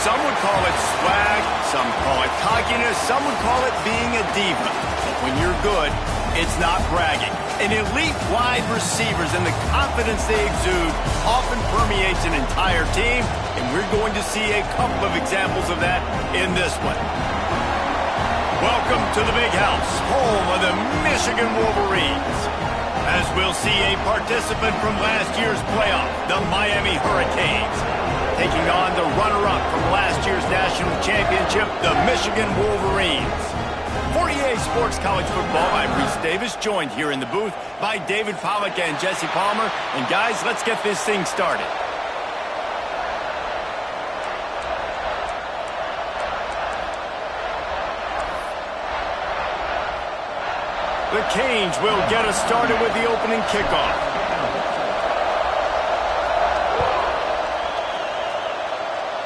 Some would call it swag, some call it cockiness, some would call it being a diva. But when you're good, it's not bragging. An elite wide receivers and the confidence they exude often permeates an entire team, and we're going to see a couple of examples of that in this one. Welcome to the Big House, home of the Michigan Wolverines. As we'll see a participant from last year's playoff, the Miami Hurricanes, taking on the runner-up from last year's national championship, the Michigan Wolverines. For EA Sports College Football, I'm Reese Davis, joined here in the booth by David Pollack and Jesse Palmer. And guys, let's get this thing started. The Canes will get us started with the opening kickoff.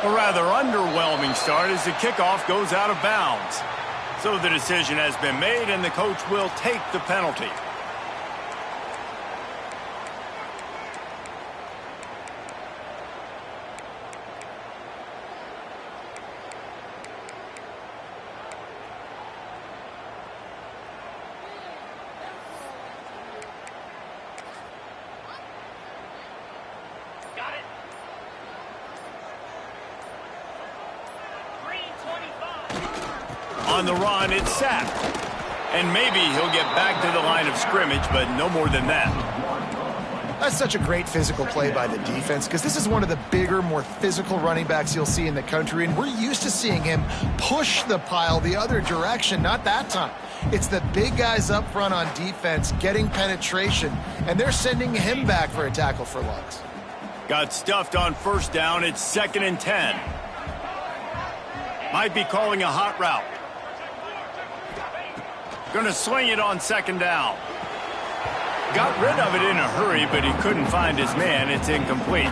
A rather underwhelming start as the kickoff goes out of bounds. So the decision has been made and the coach will take the penalty. On the run, it's sacked. And maybe he'll get back to the line of scrimmage, but no more than that. That's such a great physical play by the defense because this is one of the bigger, more physical running backs you'll see in the country, and we're used to seeing him push the pile the other direction. Not that time. It's the big guys up front on defense getting penetration, and they're sending him back for a tackle for loss. Got stuffed on first down. It's 2nd and 10. Might be calling a hot route. Going to sling it on 2nd down. Got rid of it in a hurry, but he couldn't find his man. It's incomplete.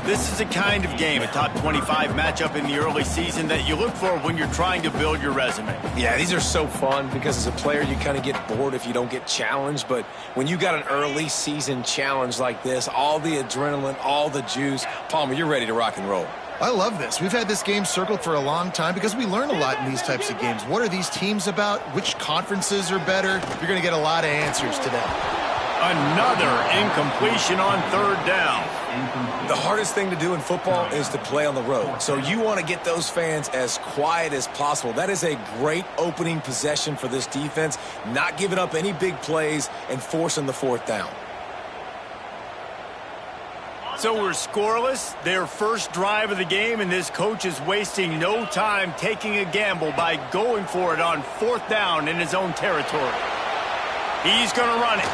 This is a kind of game, a top 25 matchup in the early season that you look for when you're trying to build your resume. Yeah, these are so fun because as a player, you kind of get bored if you don't get challenged. But when you got an early season challenge like this, all the adrenaline, all the juice, Palmer, you're ready to rock and roll. I love this. We've had this game circled for a long time because we learn a lot in these types of games. What are these teams about? Which conferences are better? You're going to get a lot of answers today. Another incompletion on 3rd down. The hardest thing to do in football is to play on the road. So you want to get those fans as quiet as possible. That is a great opening possession for this defense, not giving up any big plays and forcing the 4th down. So we're scoreless, their first drive of the game, and this coach is wasting no time taking a gamble by going for it on 4th down in his own territory. He's going to run it.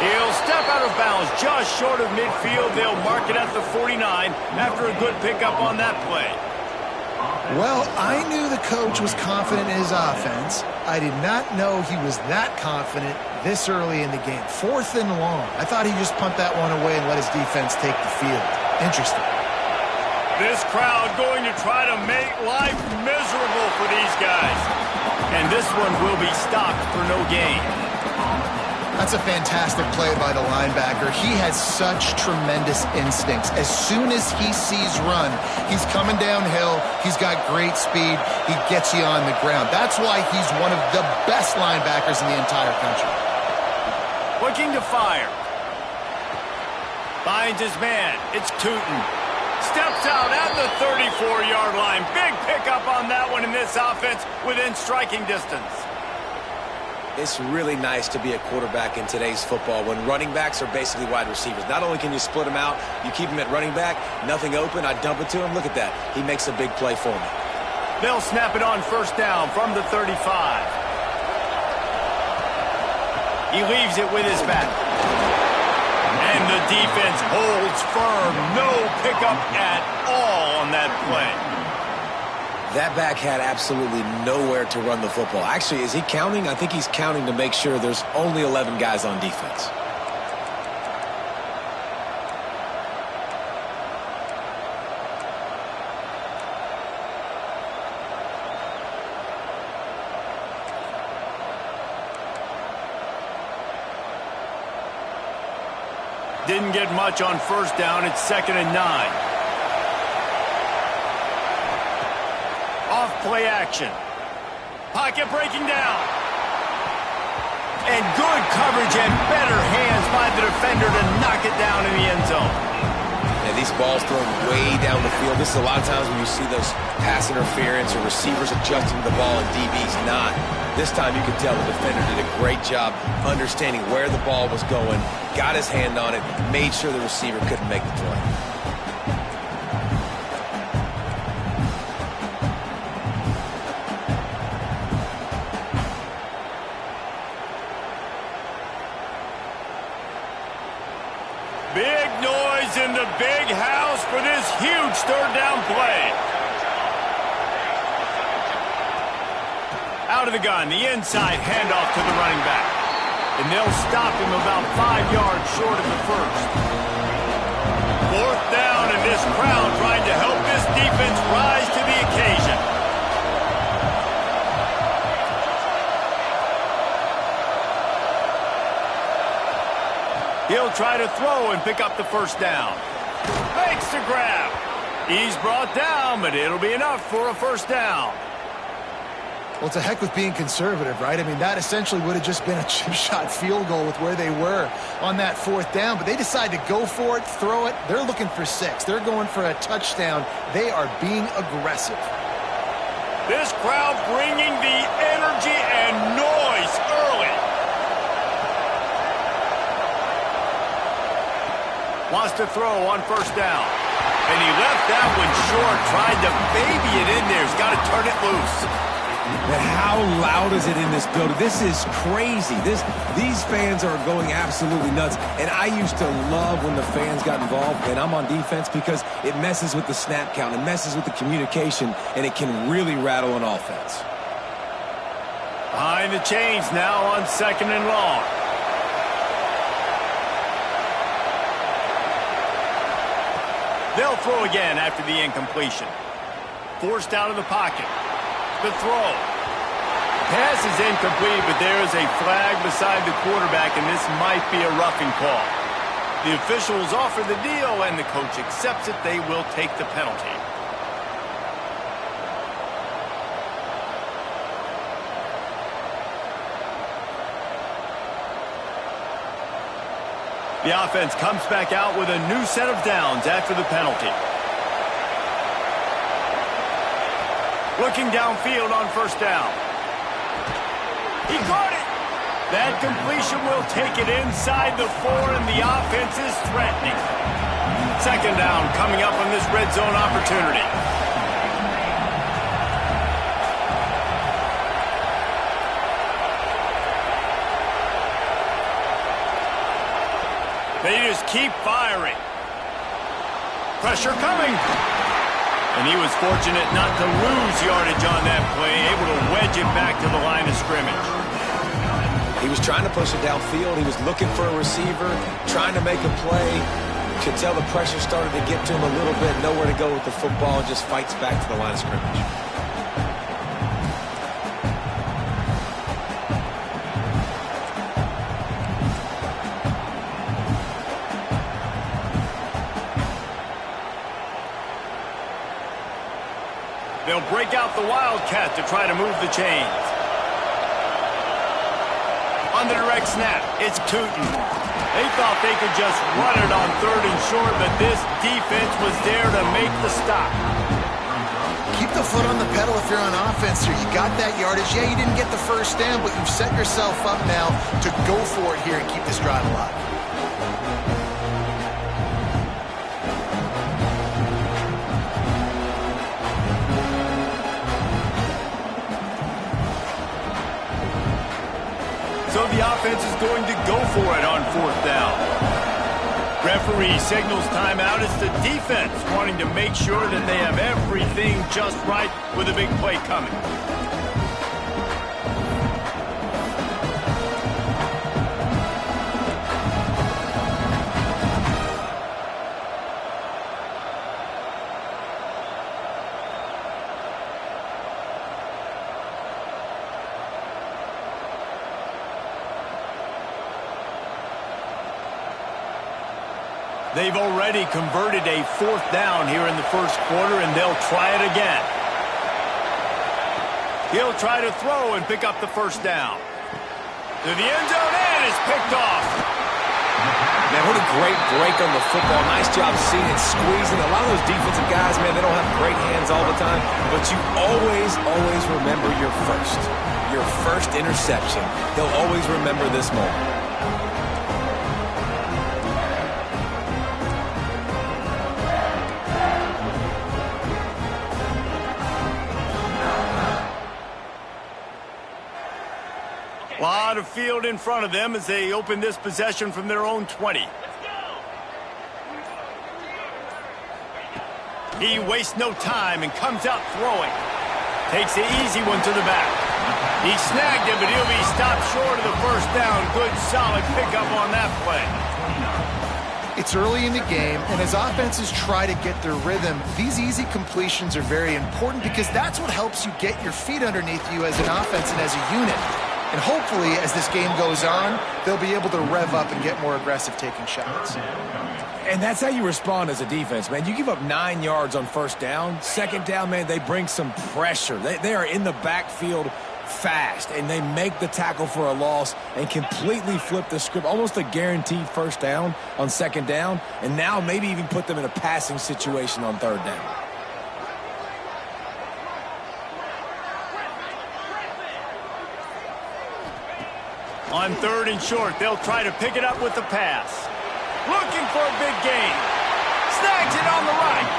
He'll step out of bounds just short of midfield. They'll mark it at the 49 after a good pickup on that play. Well, I knew the coach was confident in his offense. I did not know he was that confident this early in the game. 4th and long. I thought he'd just punt that one away and let his defense take the field. Interesting. This crowd going to try to make life miserable for these guys. And this one will be stopped for no gain. That's a fantastic play by the linebacker. He has such tremendous instincts. As soon as he sees run, he's coming downhill. He's got great speed. He gets you on the ground. That's why he's one of the best linebackers in the entire country. Looking to fire. Finds his man. It's Tootin. Steps out at the 34-yard line. Big pickup on that one in this offense within striking distance. It's really nice to be a quarterback in today's football when running backs are basically wide receivers. Not only can you split them out, you keep them at running back, nothing open, I dump it to him. Look at that. He makes a big play for me. They'll snap it on 1st down from the 35. He leaves it with his back. And the defense holds firm. No pickup at all on that play. That back had absolutely nowhere to run the football. Actually, is he counting? I think he's counting to make sure there's only 11 guys on defense. Didn't get much on 1st down. It's 2nd and 9. play action. Pocket breaking down. And good coverage and better hands by the defender to knock it down in the end zone. And these balls thrown way down the field. This is a lot of times when you see those pass interference or receivers adjusting to the ball and DBs not. This time you could tell the defender did a great job understanding where the ball was going, got his hand on it, made sure the receiver couldn't make the play. Big noise in the big house for this huge third down play. Out of the gun, the inside handoff to the running back. And they'll stop him about 5 yards short of the first. Fourth down, and this crowd trying to help this defense rise to the occasion. He'll try to throw and pick up the first down. Makes the grab. He's brought down, but it'll be enough for a first down. Well, it's a heck with being conservative, right? I mean, that essentially would have just been a chip shot field goal with where they were on that fourth down. But they decide to go for it, throw it. They're looking for 6. They're going for a touchdown. They are being aggressive. This crowd bringing the energy and noise early. Wants to throw on first down. And he left that one short, tried to baby it in there. He's got to turn it loose. But how loud is it in this building? This is crazy. These fans are going absolutely nuts. And I used to love when the fans got involved, and I'm on defense, because it messes with the snap count, it messes with the communication, and it can really rattle an offense. Behind the chains now on 2nd and long. They'll throw again after the incompletion. Forced out of the pocket. The throw. Pass is incomplete, but there is a flag beside the quarterback, and this might be a roughing call. The officials offer the deal, and the coach accepts it. They will take the penalty. The offense comes back out with a new set of downs after the penalty. Looking downfield on first down. He caught it. That completion will take it inside the 4, and the offense is threatening. 2nd down coming up on this red zone opportunity. They just keep firing. Pressure coming. And he was fortunate not to lose yardage on that play, able to wedge it back to the line of scrimmage. He was trying to push it downfield. He was looking for a receiver, trying to make a play. Could tell the pressure started to get to him a little bit. Nowhere to go with the football, and just fights back to the line of scrimmage. They'll break out the Wildcat to try to move the chains. On the direct snap, it's Tootin. They thought they could just run it on 3rd and short, but this defense was there to make the stop. Keep the foot on the pedal if you're on offense here. You got that yardage. Yeah, you didn't get the first down, but you've set yourself up now to go for it here and keep this drive alive. So the offense is going to go for it on 4th down. Referee signals timeout. It's the defense wanting to make sure that they have everything just right with a big play coming. They've already converted a 4th down here in the first quarter, and they'll try it again. He'll try to throw and pick up the first down. To the end zone and is picked off. Man, what a great break on the football. Nice job seeing it, squeezing. A lot of those defensive guys, man, they don't have great hands all the time, but you always remember your first interception. They'll always remember this moment. A lot of field in front of them as they open this possession from their own 20. He wastes no time and comes out throwing. Takes the easy one to the back. He snagged it, but he'll be stopped short of the first down. Good, solid pickup on that play. It's early in the game, and as offenses try to get their rhythm, these easy completions are very important because that's what helps you get your feet underneath you as an offense and as a unit. And hopefully, as this game goes on, they'll be able to rev up and get more aggressive taking shots. And that's how you respond as a defense, man. You give up 9 yards on first down. Second down, man, they bring some pressure. They are in the backfield fast, and they make the tackle for a loss and completely flip the script. Almost a guaranteed first down on second down, and now maybe even put them in a passing situation on third down. On third and short, they'll try to pick it up with the pass. Looking for a big gain. Snags it on the right.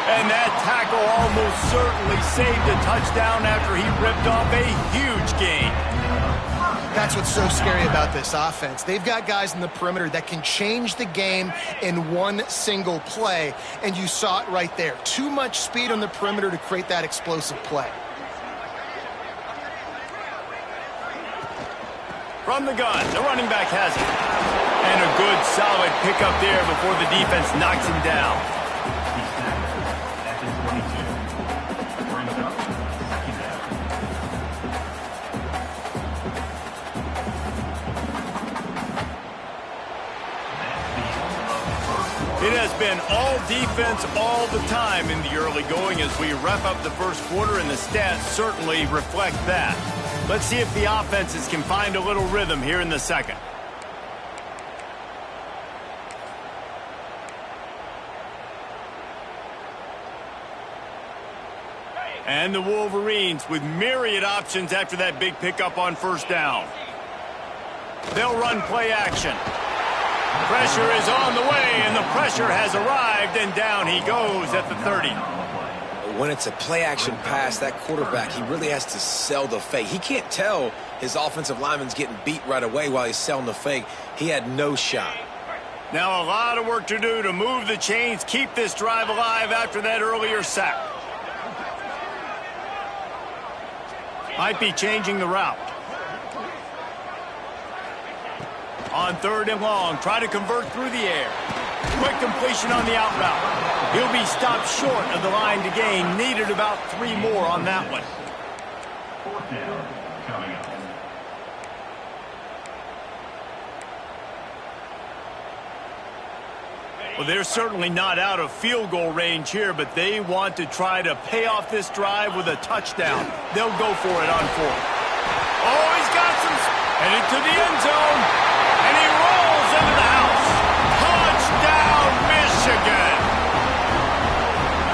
And that tackle almost certainly saved a touchdown after he ripped off a huge gain. That's what's so scary about this offense. They've got guys in the perimeter that can change the game in one single play, and you saw it right there. Too much speed on the perimeter to create that explosive play. From the gun, the running back has it. And a good, solid pickup there before the defense knocks him down. It has been all defense all the time in the early going as we wrap up the first quarter, and the stats certainly reflect that. Let's see if the offenses can find a little rhythm here in the second. And the Wolverines with myriad options after that big pickup on first down. They'll run play action. Pressure is on the way, and the pressure has arrived, and down he goes at the 30. When it's a play-action pass, that quarterback, he really has to sell the fake. He can't tell his offensive lineman's getting beat right away while he's selling the fake. He had no shot. Now a lot of work to do to move the chains, keep this drive alive after that earlier sack. Might be changing the route. On third and long, try to convert through the air. Quick completion on the out route. He'll be stopped short of the line to gain. Needed about 3 more on that one. Fourth down coming up. Well, they're certainly not out of field goal range here, but they want to try to pay off this drive with a touchdown. They'll go for it on fourth. Oh, he's got some... Headed to the end zone. And he rolls into the house. Touchdown, Michigan.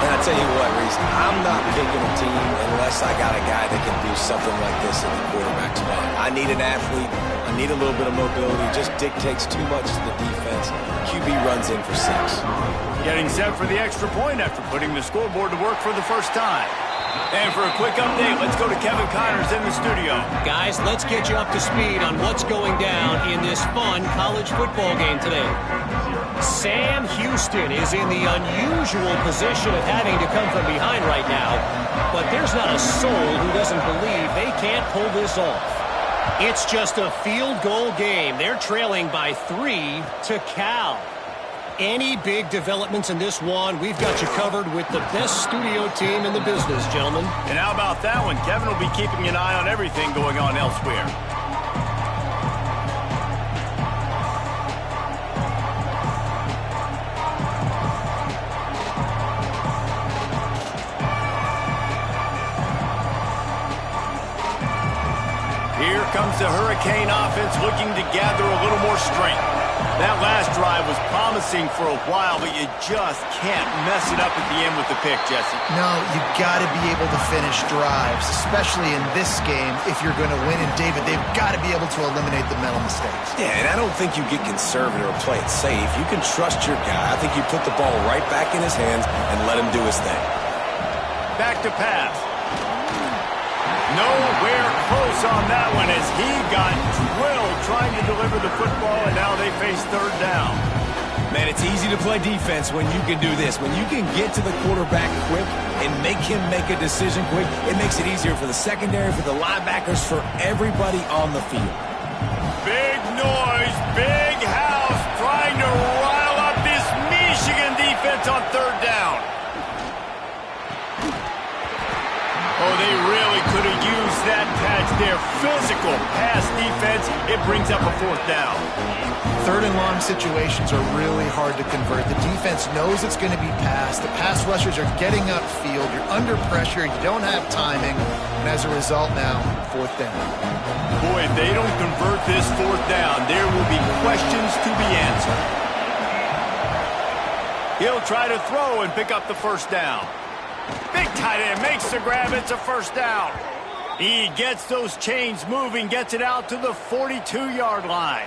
And I tell you what, Reese, I'm not picking a team unless I got a guy that can do something like this in the quarterback spot. I need an athlete. I need a little bit of mobility. Just dictates too much to the defense. QB runs in for 6. Getting set for the extra point after putting the scoreboard to work for the first time. And for a quick update, let's go to Kevin Connors in the studio. Guys, let's get you up to speed on what's going down in this fun college football game today. Sam Houston is in the unusual position of having to come from behind right now, but there's not a soul who doesn't believe they can't pull this off. It's just a field goal game. They're trailing by 3 to Cal. Any big developments in this one, we've got you covered with the best studio team in the business, gentlemen. And how about that one? Kevin will be keeping an eye on everything going on elsewhere. Hurricane offense looking to gather a little more strength. That last drive was promising for a while, but you just can't mess it up at the end with the pick, Jesse. No, you got to be able to finish drives, especially in this game if you're going to win. And David, they've got to be able to eliminate the mental mistakes. Yeah, and I don't think you get conservative or play it safe. You can trust your guy. I think you put the ball right back in his hands and let him do his thing. Back to pass. Nowhere close on that one as he got drilled trying to deliver the football, and now they face third down. Man, it's easy to play defense when you can do this. When you can get to the quarterback quick and make him make a decision quick, it makes it easier for the secondary, for the linebackers, for everybody on the field. Big noise, big house, trying to rile up this Michigan defense on third down. Oh, they really could have used that patch there. Physical pass defense. It brings up a fourth down. Third and long situations are really hard to convert. The defense knows it's going to be passed. The pass rushers are getting upfield. You're under pressure. You don't have timing. And as a result now, fourth down. Boy, if they don't convert this fourth down, there will be questions to be answered. He'll try to throw and pick up the first down. Big tight end makes the grab. It's a first down. He gets those chains moving, gets it out to the 42-yard line.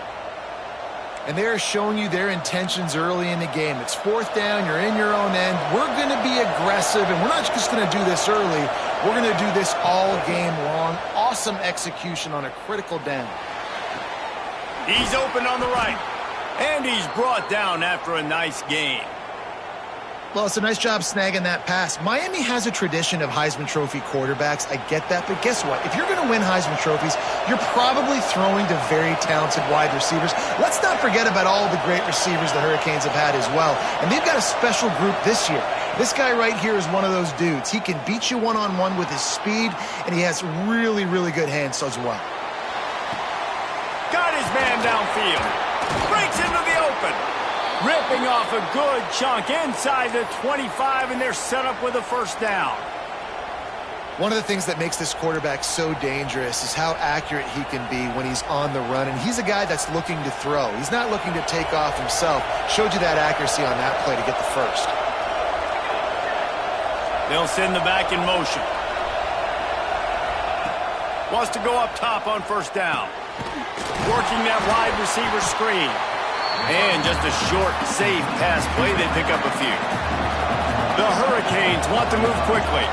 And they're showing you their intentions early in the game. It's fourth down. You're in your own end. We're going to be aggressive, and we're not just going to do this early. We're going to do this all game long. Awesome execution on a critical down. He's open on the right, and he's brought down after a nice gain. Well, it's a nice job snagging that pass. Miami has a tradition of Heisman Trophy quarterbacks. I get that, but guess what? If you're going to win Heisman Trophies, you're probably throwing to very talented wide receivers. Let's not forget about all the great receivers the Hurricanes have had as well. And they've got a special group this year. This guy right here is one of those dudes. He can beat you one-on-one with his speed, and he has really, really good hands as well. Got his man downfield. Breaks into the open. Ripping off a good chunk inside the 25, and they're set up with a first down. One of the things that makes this quarterback so dangerous is how accurate he can be when he's on the run, and he's a guy that's looking to throw. He's not looking to take off himself. Showed you that accuracy on that play to get the first. They'll send the back in motion. Wants to go up top on first down. Working that wide receiver screen. And just a short, safe pass play. They pick up a few. The Hurricanes want to move quickly.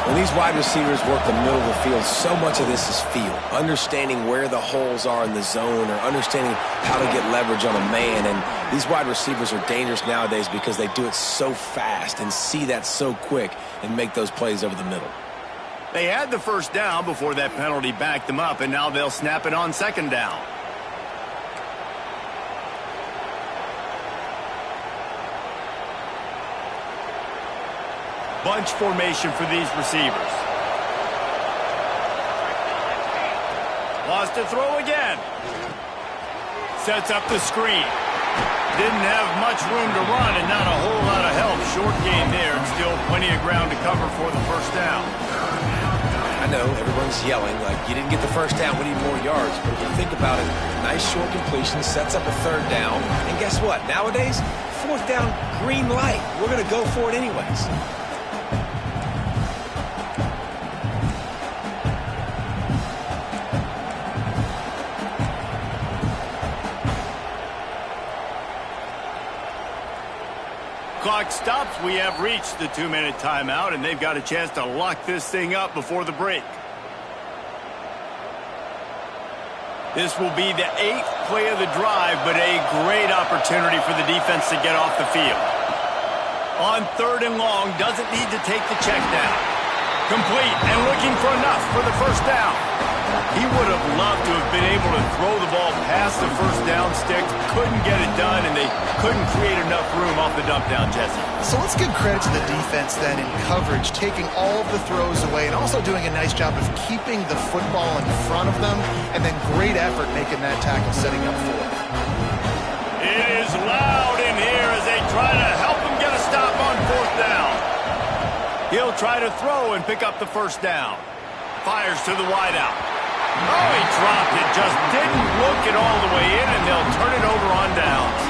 When these wide receivers work the middle of the field, so much of this is feel. Understanding where the holes are in the zone or understanding how to get leverage on a man. And these wide receivers are dangerous nowadays because they do it so fast and see that so quick and make those plays over the middle. They had the first down before that penalty backed them up, and now they'll snap it on second down. Bunch formation for these receivers. Wants to throw again. Sets up the screen. Didn't have much room to run and not a whole lot of help. Short gain there and still plenty of ground to cover for the first down. I know everyone's yelling like you didn't get the first down, we need more yards. But if you think about it, nice short completion, sets up a third down. And guess what? Nowadays, fourth down, green light. We're going to go for it anyways. Clock stops. We have reached the 2-minute timeout, and they've got a chance to lock this thing up before the break. This will be the 8th play of the drive, but a great opportunity for the defense to get off the field. On third and long, doesn't need to take the check down. Complete and looking for enough for the first down. He would have loved to have been able to throw the ball past the first down sticks. Couldn't get it done, and they couldn't create enough room off the dump down, Jesse. So let's give credit to the defense then in coverage, taking all of the throws away and also doing a nice job of keeping the football in front of them, and then great effort making that tackle, setting up for it. It is loud in here as they try to help him get a stop on fourth down. He'll try to throw and pick up the first down. Fires to the wideout. Oh, he dropped it. Just didn't look it all the way in, and they'll turn it over on downs.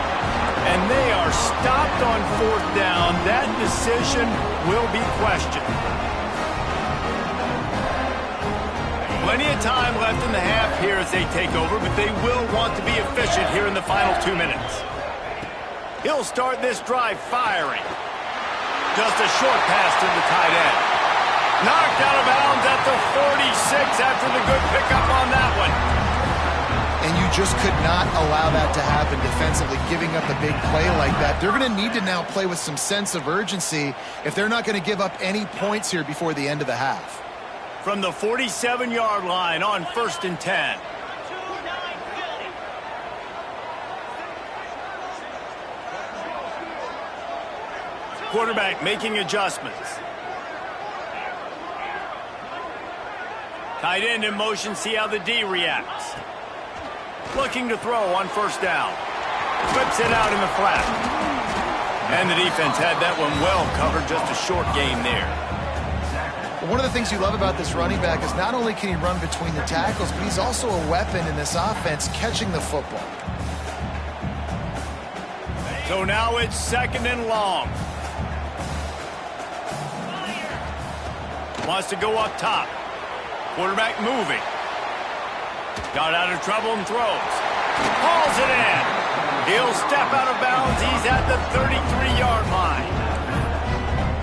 And they are stopped on 4th down. That decision will be questioned. Plenty of time left in the half here as they take over, but they will want to be efficient here in the final 2 minutes. He'll start this drive firing. Just a short pass to the tight end. Knocked out of bounds at the 46 after the good pickup on that one. And you just could not allow that to happen defensively, giving up a big play like that. They're going to need to now play with some sense of urgency if they're not going to give up any points here before the end of the half. From the 47-yard line on 1st and 10. Quarterback making adjustments. Tight end in motion, see how the D reacts. Looking to throw on 1st down. Flips it out in the flat. And the defense had that one well covered, just a short gain there. One of the things you love about this running back is not only can he run between the tackles, but he's also a weapon in this offense catching the football. So now it's 2nd and long. Wants to go up top. Quarterback moving. Got out of trouble and throws. Hauls it in. He'll step out of bounds. He's at the 33-yard line.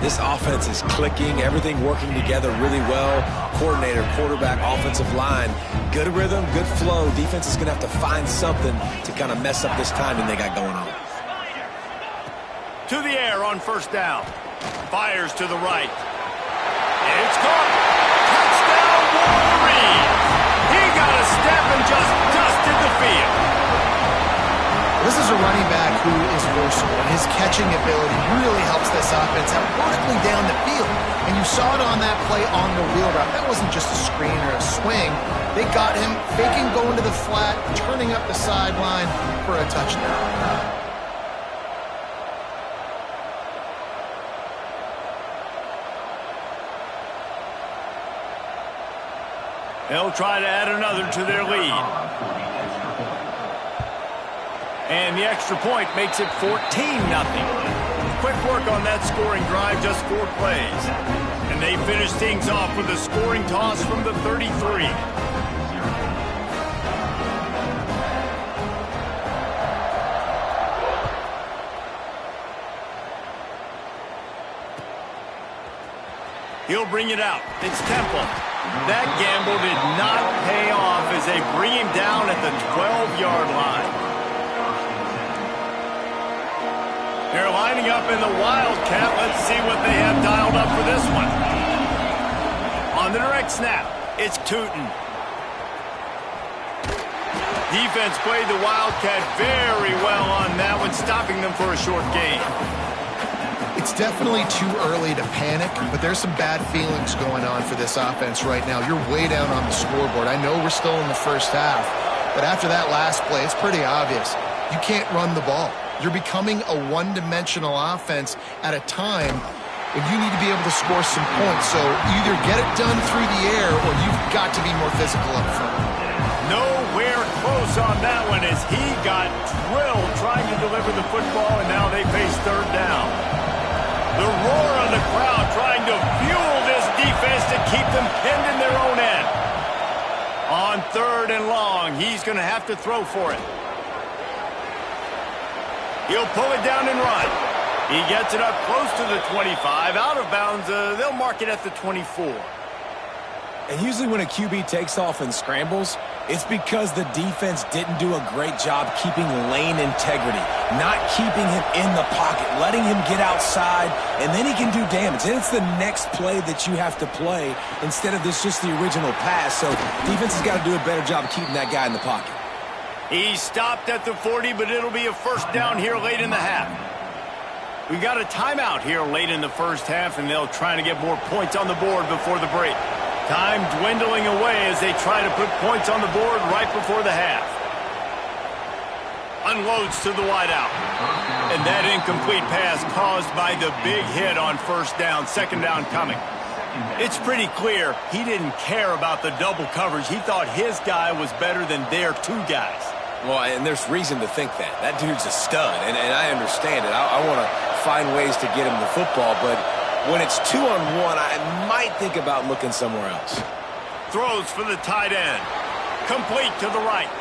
This offense is clicking, everything working together really well. Coordinator, quarterback, offensive line, good rhythm, good flow. Defense is going to have to find something to kind of mess up this timing they got going on. To the air on 1st down. Fires to the right. It's caught. Touchdown, Wolverines. He got a step and just dusted the field. This is a running back who is versatile, and his catching ability really helps this offense out vertically down the field. And you saw it on that play on the wheel route. That wasn't just a screen or a swing. They got him faking going to the flat, turning up the sideline for a touchdown. They'll try to add another to their lead. And the extra point makes it 14-0. Quick work on that scoring drive, just 4 plays. And they finish things off with a scoring toss from the 33. He'll bring it out. It's Temple. That gamble did not pay off as they bring him down at the 12-yard line. They're lining up in the Wildcat. Let's see what they have dialed up for this one. On the direct snap, it's Tootin. Defense played the Wildcat very well on that one, stopping them for a short gain. It's definitely too early to panic, but there's some bad feelings going on for this offense right now. You're way down on the scoreboard. I know we're still in the first half, but after that last play, it's pretty obvious. You can't run the ball. You're becoming a one-dimensional offense at a time when you need to be able to score some points. So either get it done through the air or you've got to be more physical up front. Nowhere close on that one as he got drilled trying to deliver the football, and now they face 3rd down. The roar of the crowd trying to fuel this defense to keep them pinned in their own end. On 3rd and long, he's going to have to throw for it. He'll pull it down and run. He gets it up close to the 25. Out of bounds, they'll mark it at the 24. And usually when a QB takes off and scrambles, it's because the defense didn't do a great job keeping lane integrity, not keeping him in the pocket, letting him get outside, and then he can do damage. And it's the next play that you have to play instead of this just the original pass. So defense has got to do a better job of keeping that guy in the pocket. He stopped at the 40, but it'll be a 1st down here late in the half. We got a timeout here late in the first half, and they'll try to get more points on the board before the break. Time dwindling away as they try to put points on the board right before the half. Unloads to the wideout. And that incomplete pass caused by the big hit on 1st down. 2nd down coming. It's pretty clear he didn't care about the double coverage. He thought his guy was better than their two guys. Well, and there's reason to think that. That dude's a stud, and I understand it. I want to find ways to get him the football, but when it's 2-on-1, I might think about looking somewhere else. Throws for the tight end. Complete to the right.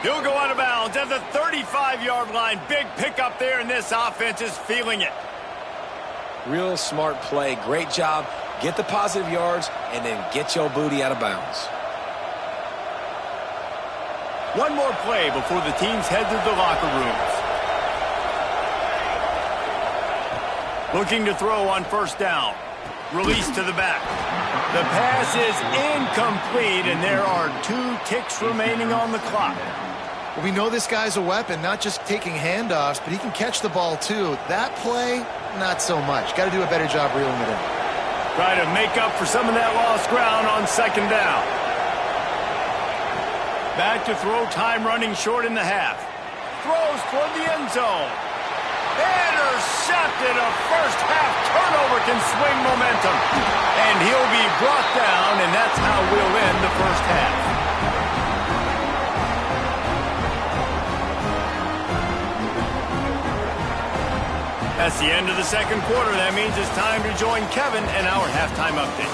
He'll go out of bounds at the 35-yard line. Big pickup there, and this offense is feeling it. Real smart play. Great job. Get the positive yards, and then get your booty out of bounds. One more play before the teams head to the locker rooms. Looking to throw on first down. Release to the back. The pass is incomplete, and there are 2 ticks remaining on the clock. Well, we know this guy's a weapon, not just taking handoffs, but he can catch the ball too. That play, not so much. Got to do a better job reeling it in. Try to make up for some of that lost ground on second down. Back to throw, time running short in the half. Throws toward the end zone. Intercepted. A first half turnover can swing momentum. And he'll be brought down, and that's how we'll end the first half. That's the end of the second quarter. That means it's time to join Kevin in our halftime update.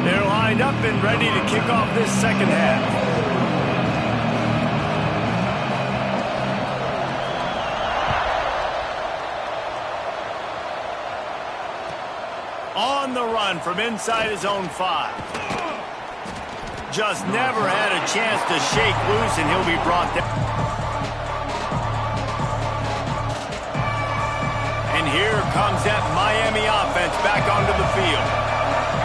They're lined up and ready to kick off this second half. On the run from inside his own 5. Just never had a chance to shake loose, and he'll be brought down. And here comes that Miami offense back onto the field.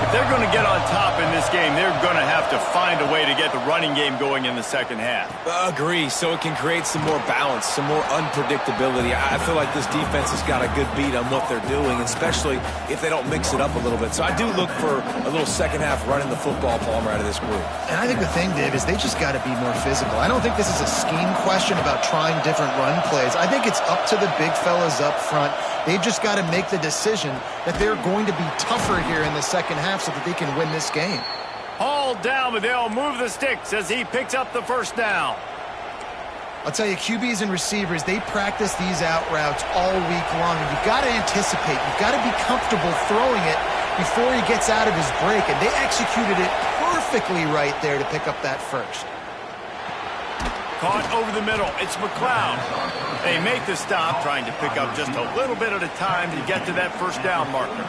If they're going to get on top in this game, they're going to have to find a way to get the running game going in the second half. Agree, so it can create some more balance, some more unpredictability. I feel like this defense has got a good beat on what they're doing, especially if they don't mix it up a little bit. So I do look for a little second half running the football, Palmer, out of this group. And I think the thing, Dave, is they just got to be more physical. I don't think this is a scheme question about trying different run plays. I think it's up to the big fellas up front. They've just got to make the decision that they're going to be tougher here in the second half so that they can win this game. Hauled down, but they'll move the sticks as he picks up the first down. I'll tell you, QBs and receivers, they practice these out routes all week long. And you've got to anticipate. You've got to be comfortable throwing it before he gets out of his break. And they executed it perfectly right there to pick up that first. Caught over the middle. It's McLeod. They make the stop, trying to pick up just a little bit at a time to get to that first down marker.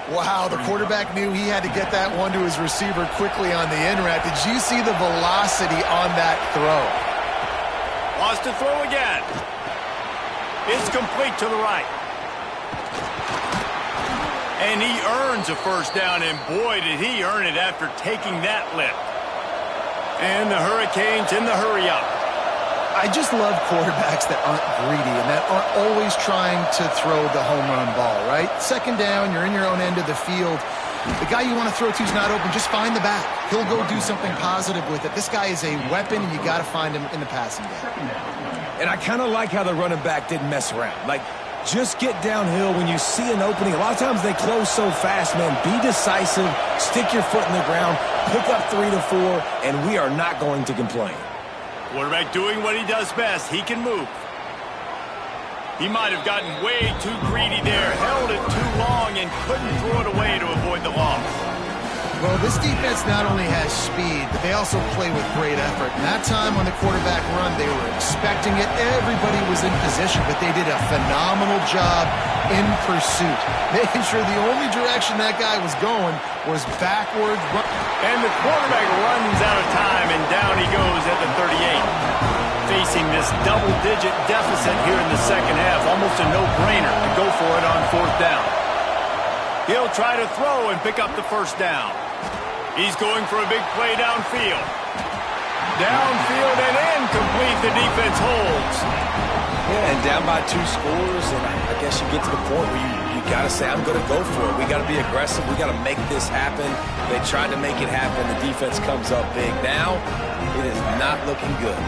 Wow, the quarterback knew he had to get that one to his receiver quickly on the in route. Did you see the velocity on that throw? Wants to throw again. It's complete to the right. And he earns a first down, and boy, did he earn it after taking that lift. And the Hurricanes in the hurry-up. I just love quarterbacks that aren't greedy and that aren't always trying to throw the home run ball, right? Second down, you're in your own end of the field. The guy you want to throw to is not open. Just find the back. He'll go do something positive with it. This guy is a weapon, and you got to find him in the passing game. And I kind of like how the running back didn't mess around. Like, just get downhill when you see an opening. A lot of times they close so fast, man. Be decisive. Stick your foot in the ground. Pick up 3 to 4, and we are not going to complain. Quarterback doing what he does best. He can move. He might have gotten way too greedy there, held it too long, and couldn't throw it away to avoid the loss. Well, this defense not only has speed, but they also play with great effort. And that time on the quarterback run, they were expecting it. Everybody was in position, but they did a phenomenal job in pursuit, making sure the only direction that guy was going was backwards. And the quarterback runs out of time, and down he goes at the 38. Facing this double-digit deficit here in the second half, almost a no-brainer to go for it on fourth down. He'll try to throw and pick up the first down. He's going for a big play downfield. Downfield and incomplete. The defense holds. Yeah, and down by 2 scores, and I guess you get to the point where you got to say, I'm going to go for it. We got to be aggressive. We got to make this happen. They tried to make it happen. The defense comes up big. Now It is not looking good.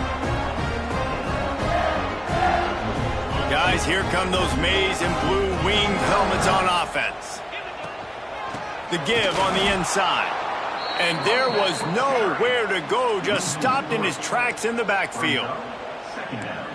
Guys, here come those maize and blue winged helmets on offense. The give on the inside. And there was nowhere to go, just stopped in his tracks in the backfield.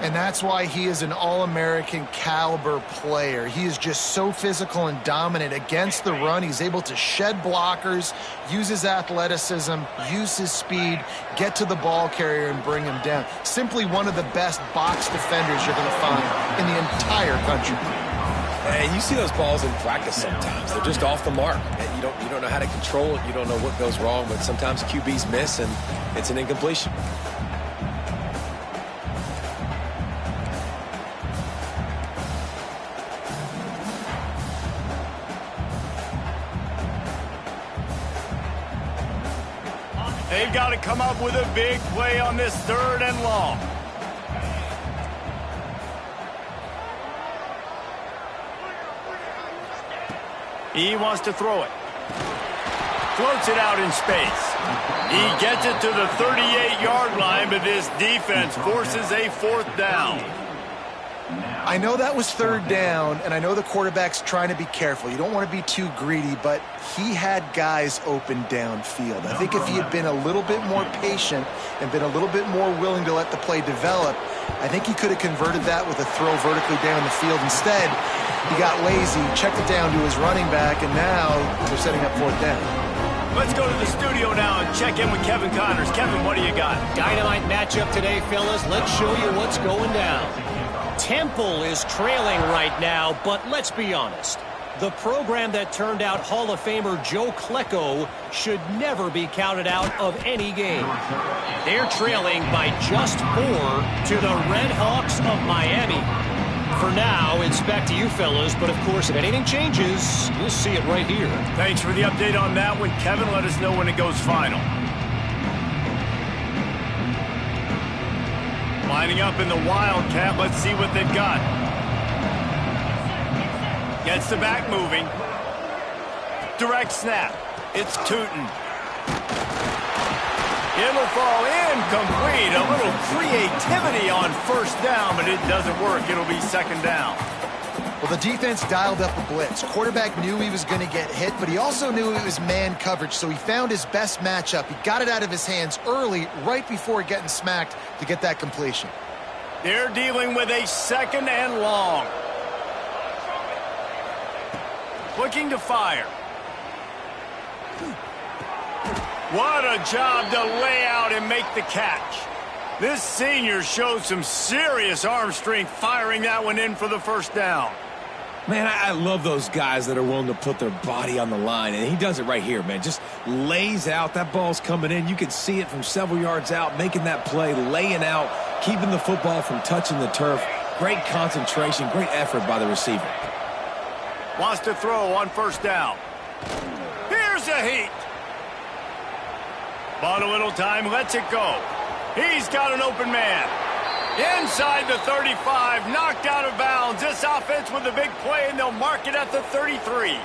And that's why he is an All-American caliber player. He is just so physical and dominant against the run. He's able to shed blockers, use his athleticism, use his speed, get to the ball carrier and bring him down. Simply one of the best box defenders you're going to find in the entire country. And you see those balls in practice sometimes. They're just off the mark. And you don't know how to control it. You don't know what goes wrong, but sometimes QBs miss and it's an incompletion. They've got to come up with a big play on this 3rd and long. He wants to throw it. Floats it out in space. He gets it to the 38-yard line, but this defense forces a 4th down. I know that was 3rd down, and I know the quarterback's trying to be careful. You don't want to be too greedy, but he had guys open downfield. I think if he had been a little bit more patient and been a little bit more willing to let the play develop, I think he could have converted that with a throw vertically down the field. Instead, he got lazy, checked it down to his running back, and now they're setting up 4th down. Let's go to the studio now and check in with Kevin Connors. Kevin, what do you got? Dynamite matchup today, fellas. Let's show you what's going down. Temple is trailing right now, but let's be honest. The program that turned out Hall of Famer Joe Klecko should never be counted out of any game. They're trailing by just 4 to the Red Hawks of Miami. For now, it's back to you fellas, but of course, if anything changes, you'll see it right here. Thanks for the update on that one, Kevin. Let us know when it goes final. Lining up in the Wildcat. Let's see what they've got. Gets the back moving. Direct snap. It's Tootin. It'll fall incomplete. A little creativity on 1st down, but it doesn't work. It'll be 2nd down. Well, the defense dialed up a blitz. Quarterback knew he was going to get hit, but he also knew it was man coverage, so he found his best matchup. He got it out of his hands early, right before getting smacked to get that completion. They're dealing with a 2nd and long. Looking to fire. What a job to lay out and make the catch. This senior shows some serious arm strength firing that one in for the 1st down. Man, I love those guys that are willing to put their body on the line, and he does it right here, man. Just lays out. That ball's coming in. You can see it from several yards out, making that play, laying out, keeping the football from touching the turf. Great concentration, great effort by the receiver. Wants to throw on 1st down. Here's a heat. Bought a little time, lets it go. He's got an open man. Inside the 35, knocked out of bounds. This offense with a big play, and they'll mark it at the 33.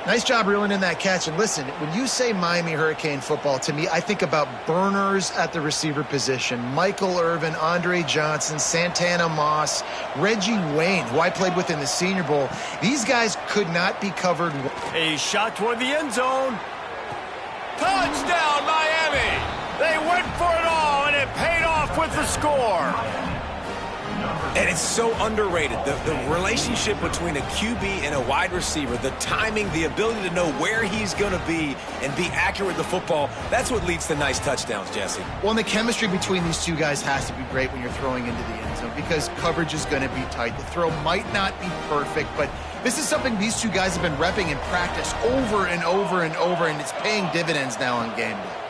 Nice job reeling in that catch. And listen, when you say Miami Hurricane football, to me, I think about burners at the receiver position. Michael Irvin, Andre Johnson, Santana Moss, Reggie Wayne, who I played with in the Senior Bowl. These guys could not be covered. A shot toward the end zone. Touchdown, Miami! They went for it all, and it paid off with the score. And it's so underrated. The relationship between a QB and a wide receiver, the timing, the ability to know where he's going to be and be accurate with the football, that's what leads to nice touchdowns, Jesse. Well, and the chemistry between these two guys has to be great when you're throwing into the end zone because coverage is going to be tight. The throw might not be perfect, but this is something these two guys have been repping in practice over and over and over, and it's paying dividends now on game day.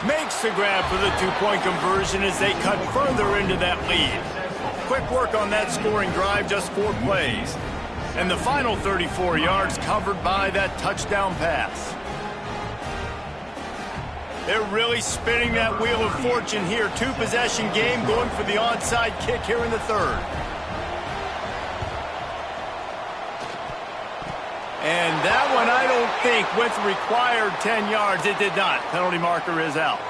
Makes the grab for the two-point conversion as they cut further into that lead. Quick work on that scoring drive, just 4 plays. And the final 34 yards covered by that touchdown pass. They're really spinning that wheel of fortune here. 2-possession game going for the onside kick here in the 3rd. And that one I don't think with required 10 yards, it did not. Penalty marker is out.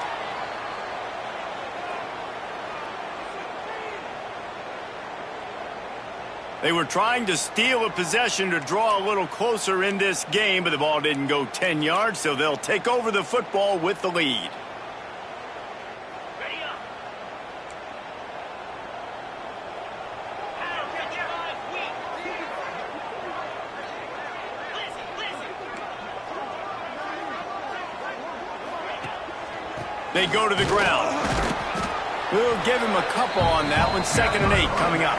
They were trying to steal a possession to draw a little closer in this game, but the ball didn't go 10 yards, so they'll take over the football with the lead. They go to the ground. We'll give him a couple on that one. 2nd and 8 coming up.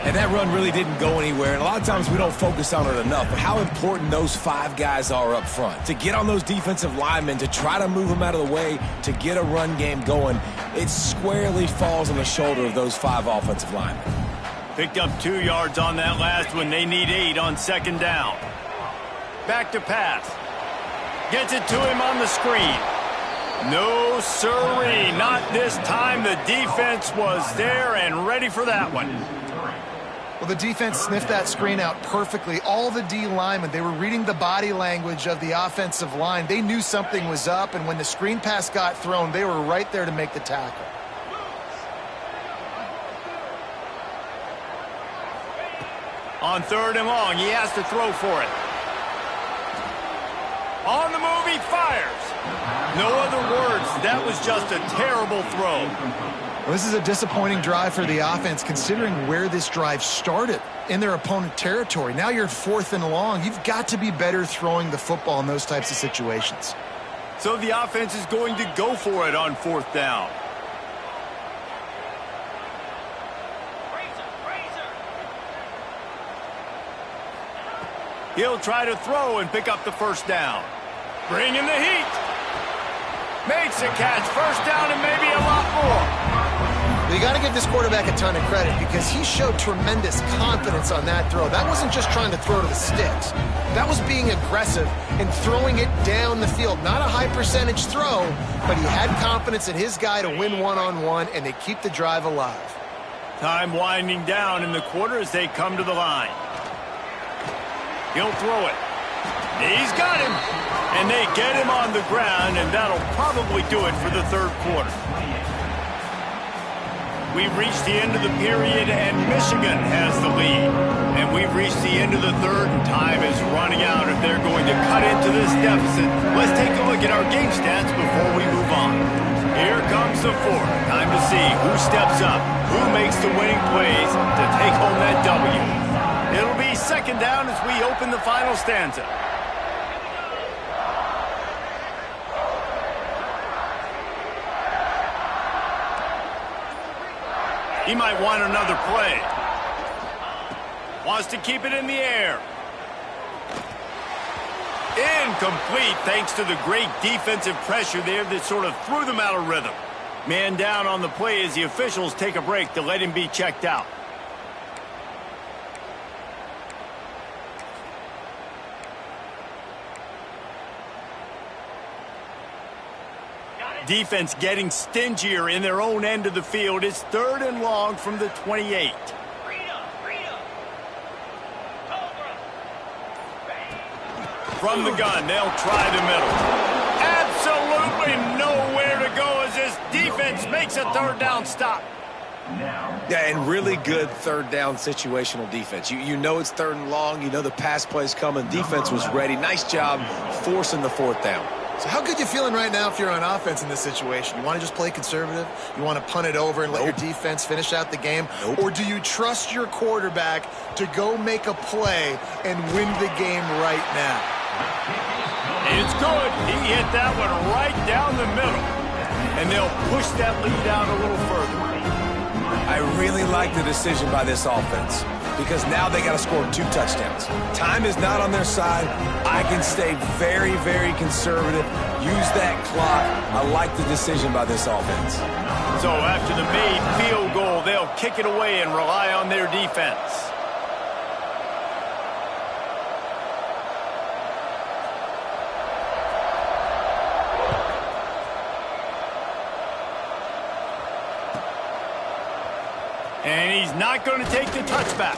And that run really didn't go anywhere. And a lot of times we don't focus on it enough. But how important those 5 guys are up front. To get on those defensive linemen, to try to move them out of the way, to get a run game going, it squarely falls on the shoulder of those 5 offensive linemen. Picked up 2 yards on that last one. They need 8 on 2nd down. Back to pass. Gets it to him on the screen. No, sirree, not this time. The defense was there and ready for that one. Well, the defense sniffed that screen out perfectly. All the D linemen, they were reading the body language of the offensive line. They knew something was up, and when the screen pass got thrown, they were right there to make the tackle. On 3rd and long, he has to throw for it. On the move, he fires. No other words. That was just a terrible throw. Well, this is a disappointing drive for the offense, considering where this drive started, in their opponent territory. Now you're 4th and long. You've got to be better throwing the football in those types of situations. So the offense is going to go for it on 4th down. He'll try to throw and pick up the 1st down. Bring in the heat. Makes a catch. 1st down and maybe a lot more. You got to give this quarterback a ton of credit because he showed tremendous confidence on that throw. That wasn't just trying to throw to the sticks. That was being aggressive and throwing it down the field. Not a high percentage throw, but he had confidence in his guy to win one-on-one, and they keep the drive alive. Time winding down in the quarter as they come to the line. He'll throw it. He's got him. And they get him on the ground, and that'll probably do it for the 3rd quarter. We've reached the end of the period, and Michigan has the lead. And we've reached the end of the 3rd, and time is running out if they're going to cut into this deficit. Let's take a look at our game stats before we move on. Here comes the 4th. Time to see who steps up, who makes the winning plays to take home that W. It'll be 2nd down as we open the final stanza. He might want another play. Wants to keep it in the air. Incomplete thanks to the great defensive pressure there that sort of threw them out of rhythm. Man down on the play as the officials take a break to let him be checked out. Defense getting stingier in their own end of the field. It's 3rd and long from the 28. From the gun, they'll try the middle. Absolutely nowhere to go as this defense makes a 3rd down stop. Yeah, and really good 3rd down situational defense. You know it's 3rd and long. You know the pass play's coming. Defense was ready. Nice job forcing the 4th down. So how good you feeling right now if you're on offense in this situation? You want to just play conservative? You want to punt it over and let your defense finish out the game? Or do you trust your quarterback to go make a play and win the game right now? It's good. He hit that one right down the middle. And they'll push that lead out a little further. I really like the decision by this offense because now they got to score 2 touchdowns. Time is not on their side. I can stay very, very conservative. Use that clock. I like the decision by this offense. So after the made field goal, they'll kick it away and rely on their defense. And he's not going to take the touchback.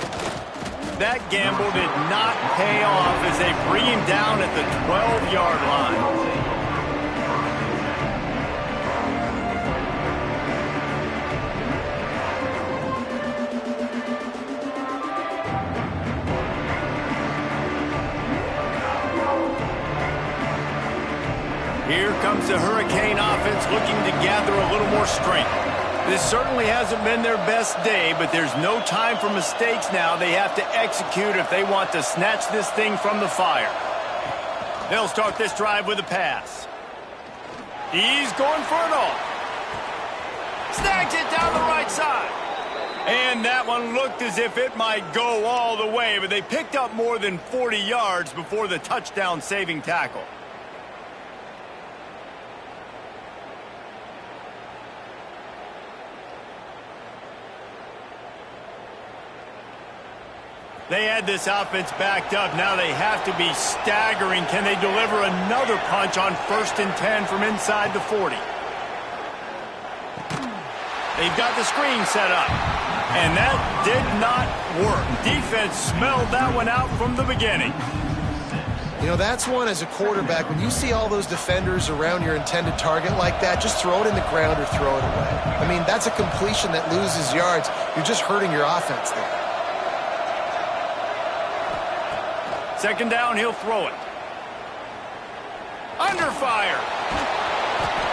That gamble did not pay off as they bring him down at the 12-yard line. Here comes the Hurricane offense looking to gather a little more strength. This certainly hasn't been their best day, but there's no time for mistakes now. They have to execute if they want to snatch this thing from the fire. They'll start this drive with a pass. He's going for it all. Snags it down the right side. And that one looked as if it might go all the way, but they picked up more than 40 yards before the touchdown-saving tackle. They had this offense backed up. Now they have to be staggering. Can they deliver another punch on 1st and 10 from inside the 40? They've got the screen set up. And that did not work. Defense smelled that one out from the beginning. You know, that's one as a quarterback. When you see all those defenders around your intended target like that, just throw it in the ground or throw it away. I mean, that's a completion that loses yards. You're just hurting your offense there. 2nd down, he'll throw it. Under fire.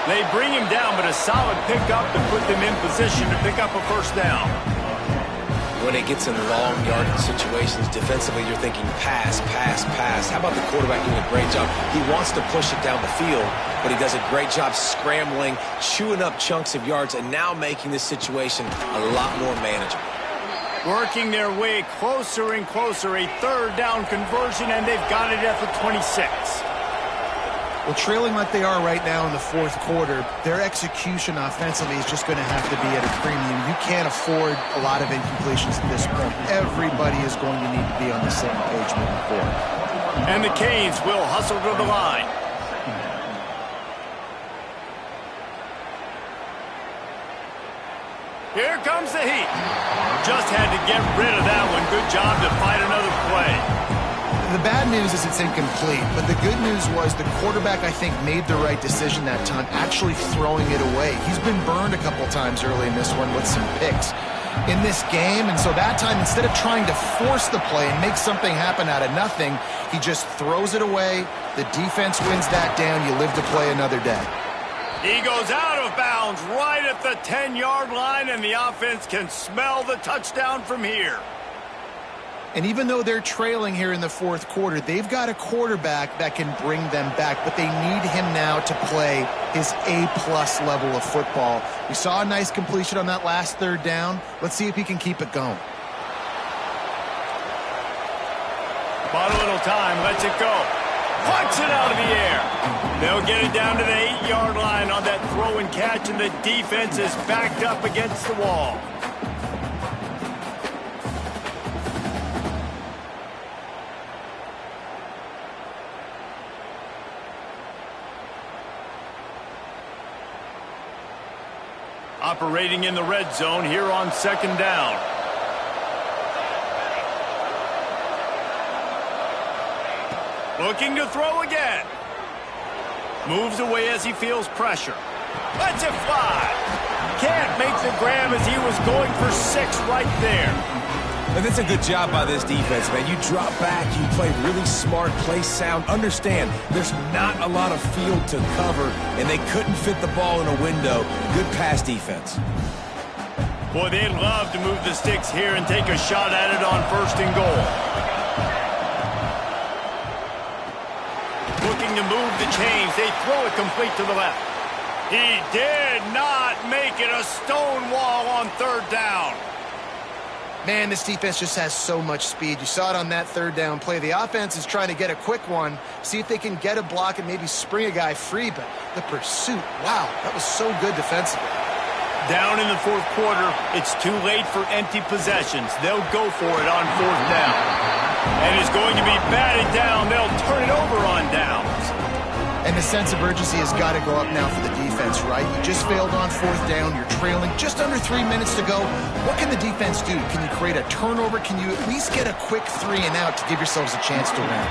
They bring him down, but a solid pickup to put them in position to pick up a 1st down. When it gets in long yardage situations, defensively, you're thinking pass, pass, pass. How about the quarterback doing a great job? He wants to push it down the field, but he does a great job scrambling, chewing up chunks of yards, and now making this situation a lot more manageable. Working their way closer and closer, a 3rd down conversion, and they've got it at the 26. Well, trailing like they are right now in the 4th quarter, their execution offensively is just going to have to be at a premium. You can't afford a lot of incompletions at this point. Everybody is going to need to be on the same page moving forward. And the Canes will hustle to the line. Here comes the heat. Just had to get rid of that one. Good job to fight another play. The bad news is it's incomplete, but the good news was the quarterback, I think, made the right decision that time, actually throwing it away. He's been burned a couple times early in this one with some picks in this game, and so that time, instead of trying to force the play and make something happen out of nothing, he just throws it away. The defense wins that down. You live to play another day. He goes out of bounds right at the 10-yard line, and the offense can smell the touchdown from here. And even though they're trailing here in the 4th quarter, they've got a quarterback that can bring them back, but they need him now to play his A-plus level of football. We saw a nice completion on that last 3rd down. Let's see if he can keep it going. Bought a little time, lets it go. Punts it out of the air. They'll get it down to the 8-yard line on that throw and catch, and the defense is backed up against the wall. Operating in the red zone here on 2nd down. Looking to throw again. Moves away as he feels pressure. Lets it fly. Can't make the grab as he was going for 6 right there. And that's a good job by this defense, man. You drop back, you play really smart, play sound. Understand, there's not a lot of field to cover, and they couldn't fit the ball in a window. Good pass defense. Boy, they'd love to move the sticks here and take a shot at it on 1st and goal. Looking to move the chains. They throw it complete to the left. He did not make it a stone wall on 3rd down. Man, this defense just has so much speed. You saw it on that 3rd down play. The offense is trying to get a quick one, see if they can get a block and maybe spring a guy free, but the pursuit, wow, that was so good defensively. Down in the 4th quarter, it's too late for empty possessions. They'll go for it on 4th down. And it's going to be batted down. They'll turn it over on downs. And the sense of urgency has got to go up now for the defense, right? You just failed on 4th down. You're trailing just under 3 minutes to go. What can the defense do? Can you create a turnover? Can you at least get a quick 3 and out to give yourselves a chance to win?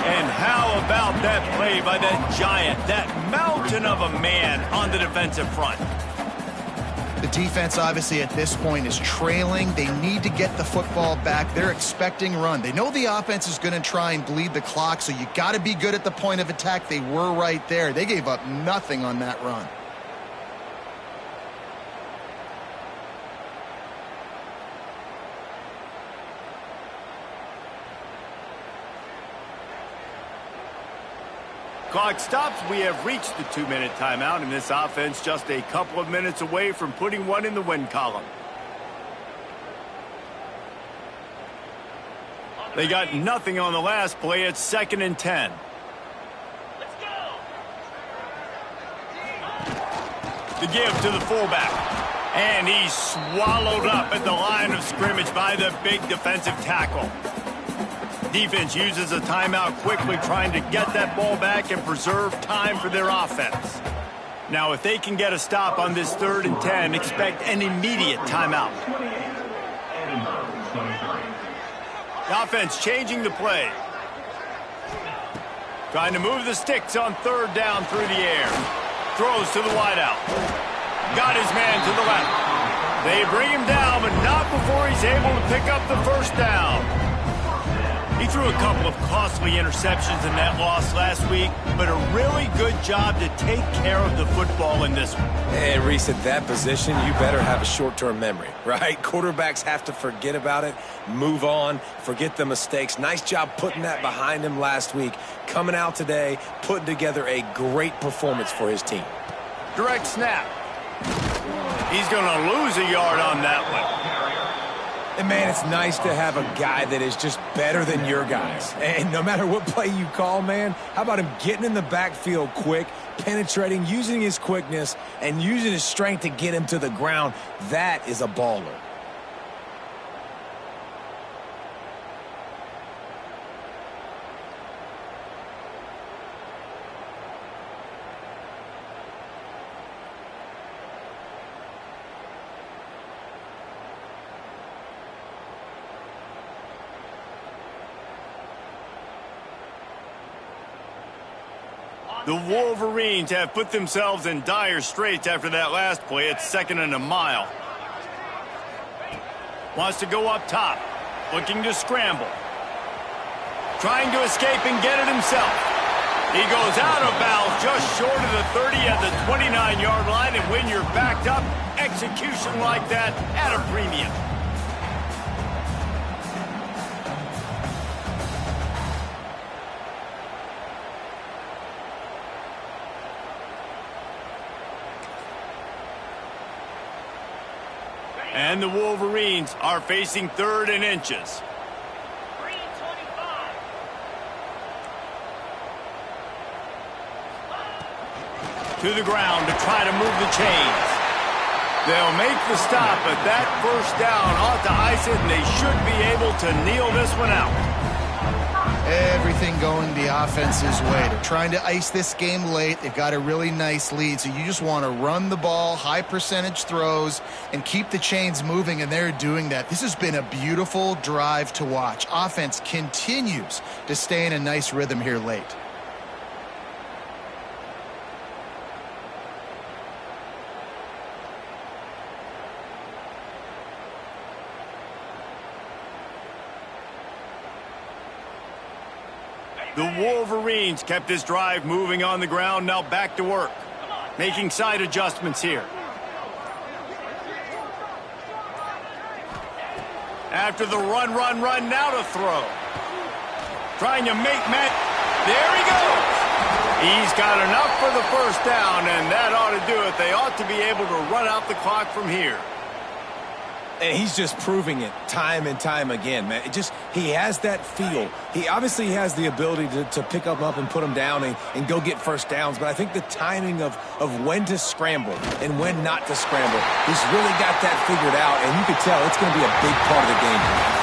And how about that play by that giant, that mountain of a man on the defensive front? The defense, obviously, at this point is trailing. They need to get the football back. They're expecting run. They know the offense is going to try and bleed the clock, so you got to be good at the point of attack. They were right there. They gave up nothing on that run. Clock stops. We have reached the 2-minute timeout, and this offense just a couple of minutes away from putting one in the win column. They got nothing on the last play. It's 2nd and 10. Let's go. The give to the fullback. And he's swallowed up at the line of scrimmage by the big defensive tackle. Defense uses a timeout quickly, trying to get that ball back and preserve time for their offense. Now, if they can get a stop on this 3rd and 10, expect an immediate timeout. The offense changing the play. Trying to move the sticks on 3rd down through the air. Throws to the wideout. Got his man to the left. They bring him down, but not before he's able to pick up the 1st down. He threw a couple of costly interceptions in that loss last week, but a really good job to take care of the football in this one. And Reese, at that position, you better have a short-term memory, right? Quarterbacks have to forget about it, move on, forget the mistakes. Nice job putting that behind him last week. Coming out today, putting together a great performance for his team. Direct snap. He's going to lose a yard on that one. And, man, it's nice to have a guy that is just better than your guys. And no matter what play you call, man, how about him getting in the backfield quick, penetrating, using his quickness, and using his strength to get him to the ground? That is a baller. The Wolverines have put themselves in dire straits after that last play. It's 2nd and a mile. Wants to go up top. Looking to scramble. Trying to escape and get it himself. He goes out of bounds just short of the 30 at the 29-yard line. And when you're backed up, execution like that at a premium. And the Wolverines are facing 3rd and inches. To the ground to try to move the chains. They'll make the stop, but that 1st down ought to ice it, and they should be able to kneel this one out. Everything going the offense's way. They're trying to ice this game late. They've got a really nice lead, so you just want to run the ball, high percentage throws, and keep the chains moving, and they're doing that. This has been a beautiful drive to watch. Offense continues to stay in a nice rhythm here late. The Wolverines kept this drive moving on the ground, now back to work. Making side adjustments here. After the run, now to throw. Trying to make Matt. There he goes. He's got enough for the 1st down, and that ought to do it. They ought to be able to run out the clock from here. And he's just proving it time and time again, man. He has that feel. He obviously has the ability to pick them up and put them down and go get 1st downs. But I think the timing of when to scramble and when not to scramble, he's really got that figured out. And you can tell it's going to be a big part of the game.